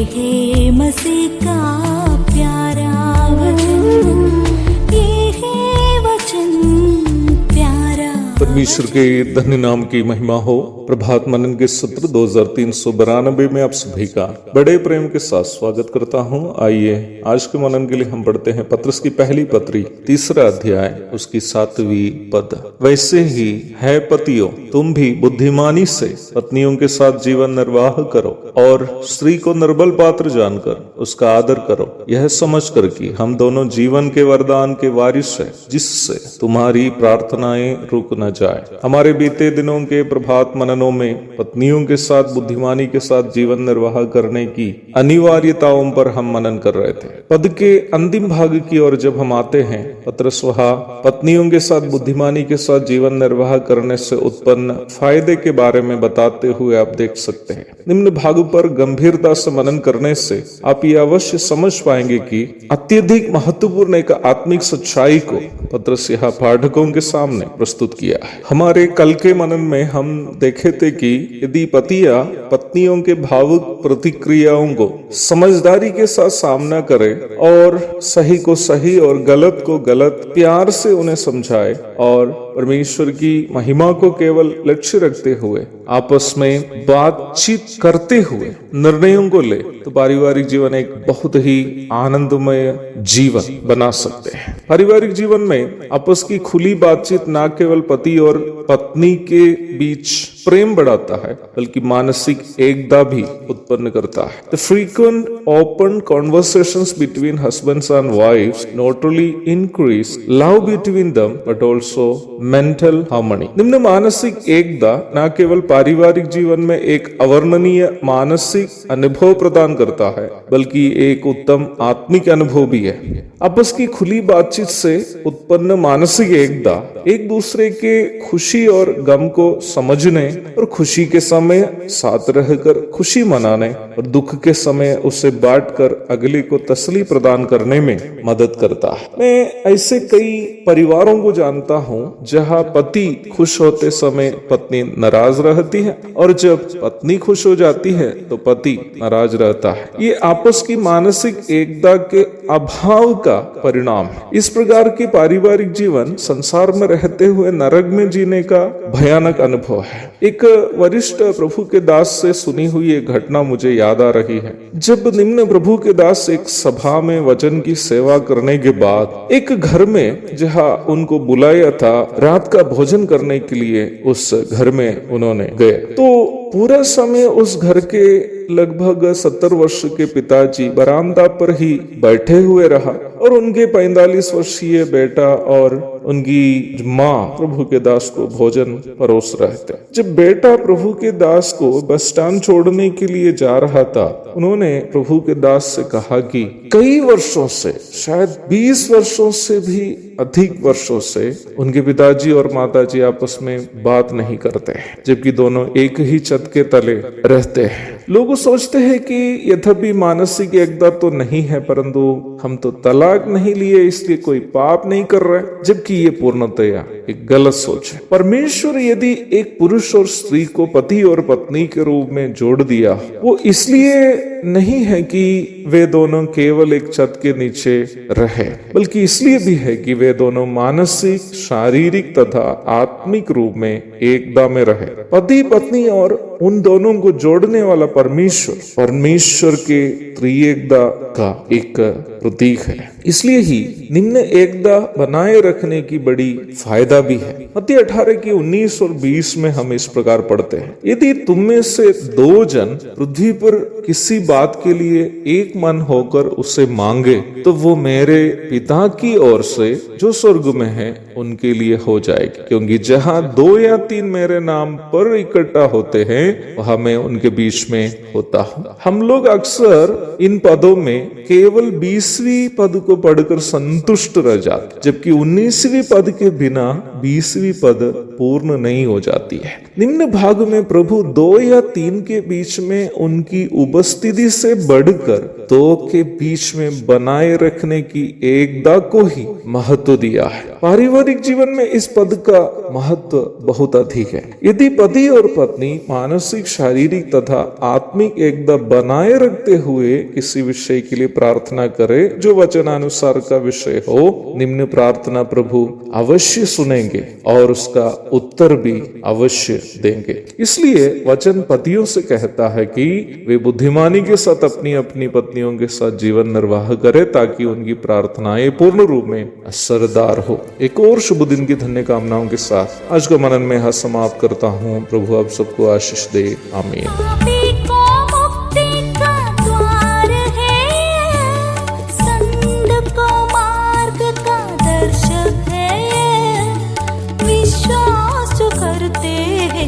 है मसीह का प्यारा वचन, ये है वचन प्यारा। परमेश्वर के धन्य नाम की महिमा हो। प्रभात मनन के सत्र 2392 में आप सभी का बड़े प्रेम के साथ स्वागत करता हूं। आइए आज के मनन के लिए हम पढ़ते हैं पत्रस की पहली पत्री 3 अध्याय उसकी 7वीं पद। वैसे ही है पतियों, तुम भी बुद्धिमानी से पत्नियों के साथ जीवन निर्वाह करो और स्त्री को निर्बल पात्र जानकर उसका आदर करो, यह समझकर कि हम दोनों जीवन के वरदान के वारिस हैं, जिससे तुम्हारी प्रार्थनाएं रुक न जाए। हमारे बीते दिनों के प्रभात मननों में पत्नियों के साथ बुद्धिमानी के साथ जीवन निर्वाह करने की अनिवार्यताओं पर हम मनन कर रहे थे। पद के अंतिम भाग की ओर जब हम आते हैं, पत्रस वहां पत्नियों के साथ बुद्धिमानी के साथ जीवन निर्वाह करने से उत्पन्न फायदे के बारे में बताते हुए आप देख सकते हैं। निम्न भाग पर गंभीरता से मनन करने से आप ये अवश्य समझ पाएंगे कि अत्यधिक महत्वपूर्ण एक आत्मिक सच्चाई को पत्रस यहाँ पाठकों के सामने प्रस्तुत किया है। हमारे कल के मनन में हम देखे थे कि यदि पतियां पत्नियों के भावुक प्रतिक्रियाओं को समझदारी के साथ सामना करे और सही को सही और गलत को गलत प्यार से उन्हें समझाए और परमेश्वर की महिमा को केवल लक्ष्य रखते हुए आपस में बातचीत करते हुए निर्णयों को ले, तो पारिवारिक जीवन एक बहुत ही आनंदमय जीवन बना सकते हैं। पारिवारिक जीवन में आपस की खुली बातचीत न केवल पति और पत्नी के बीच प्रेम बढ़ाता है, बल्कि मानसिक एकता भी उत्पन्न करता है। The frequent open conversations between husbands and wives not only increase love between them but also mental harmony. निम्न मानसिक एकता न केवल पारिवारिक जीवन में एक अवर्णनीय मानसिक अनुभव प्रदान करता है, बल्कि एक उत्तम आत्मिक अनुभव भी है। आपस की खुली बातचीत से उत्पन्न मानसिक एकता एक दूसरे के खुशी और गम को समझने और खुशी के समय साथ रहकर खुशी मनाने और दुख के समय उसे बांटकर अगले को तसल्ली प्रदान करने में मदद करता है। मैं ऐसे कई परिवारों को जानता हूं जहां पति खुश होते समय पत्नी नाराज रहती है और जब पत्नी खुश हो जाती है तो पति नाराज रहता है। ये आपस की मानसिक एकता के अभाव का परिणाम है। इस प्रकार के पारिवारिक जीवन संसार में रहते हुए नरक में जीने का भयानक अनुभव है। एक वरिष्ठ प्रभु के दास से सुनी हुई एक घटना मुझे याद आ रही है। जब निम्न प्रभु के दास एक सभा में वचन की सेवा करने के बाद एक घर में जहां उनको बुलाया था रात का भोजन करने के लिए, उस घर में उन्होंने गए तो पूरा समय उस घर के लगभग 70 वर्ष के पिताजी बरामदा पर ही बैठे हुए रहा और उनके 45 वर्षीय बेटा और उनकी माँ प्रभु के दास को भोजन परोस रहे थे। जब बेटा प्रभु के दास को बस स्टैंड छोड़ने के लिए जा रहा था, उन्होंने प्रभु के दास से कहा कि कई वर्षों से, शायद 20 वर्षों से भी अधिक वर्षों से उनके पिताजी और माताजी आपस में बात नहीं करते हैं, जबकि दोनों एक ही छत के तले रहते हैं। लोग सोचते हैं कि यद्यपि मानसिक एकता तो नहीं है, परंतु हम तो तलाक नहीं लिए इसलिए कोई पाप नहीं कर रहे, जबकि ये पूर्णतया एक गलत सोच है। परमेश्वर यदि एक पुरुष और स्त्री को पति और पत्नी के रूप में जोड़ दिया, वो इसलिए नहीं है कि वे दोनों केवल एक छत के नीचे रहे, बल्कि इसलिए भी है कि वे दोनों मानसिक, शारीरिक तथा आत्मिक रूप में एकता में रहे। पति पत्नी और उन दोनों को जोड़ने वाला परमेश्वर के त्रिएकता का एक प्रतीक है। इसलिए ही निम्न एकता बनाए रखने की बड़ी फायदा भी है। मत्ती 18 की 19 और 20 में हम इस प्रकार पढ़ते हैं, यदि तुम में से 2 जन पृथ्वी पर किसी बात के लिए एक मन होकर उसे मांगे, तो वो मेरे पिता की ओर से जो स्वर्ग में है उनके लिए हो जाएगी। क्योंकि जहां 2 या 3 मेरे नाम पर इकट्ठा होते हैं, वहां मैं उनके बीच में होता हूँ। हम लोग अक्सर इन पदों में केवल 20वीं पद को पढ़कर संतुष्ट रह जाते, जबकि 19वीं पद के बिना 20वीं पद पूर्ण नहीं हो जाती है। निम्न भाग में प्रभु 2 या 3 के बीच में उनकी उपस्थिति से बढ़कर दो के बीच में बनाए रखने की एकता को ही महत्व दिया है। पारिवारिक जीवन में इस पद का महत्व बहुत अधिक है। यदि पति और पत्नी मानसिक, शारीरिक तथा आत्मिक एकता बनाए रखते हुए किसी विषय के लिए प्रार्थना करे जो वचनानुसार का विषय हो, निम्न प्रार्थना प्रभु अवश्य सुनेंगे और उसका उत्तर भी अवश्य देंगे। इसलिए वचन पतियों से कहता है कि वे बुद्धिमानी के साथ अपनी अपनी पत्नियों के साथ जीवन निर्वाह करें ताकि उनकी प्रार्थनाएं पूर्ण रूप में असरदार हो। एक और शुभ दिन की धन्य कामनाओं के साथ आज का मनन में समाप्त करता हूँ। प्रभु आप सबको आशीष दे। आमीन। पापी को मुक्ति का द्वार है, संत को मार्ग का दर्शक है, विश्वास जो करते हैं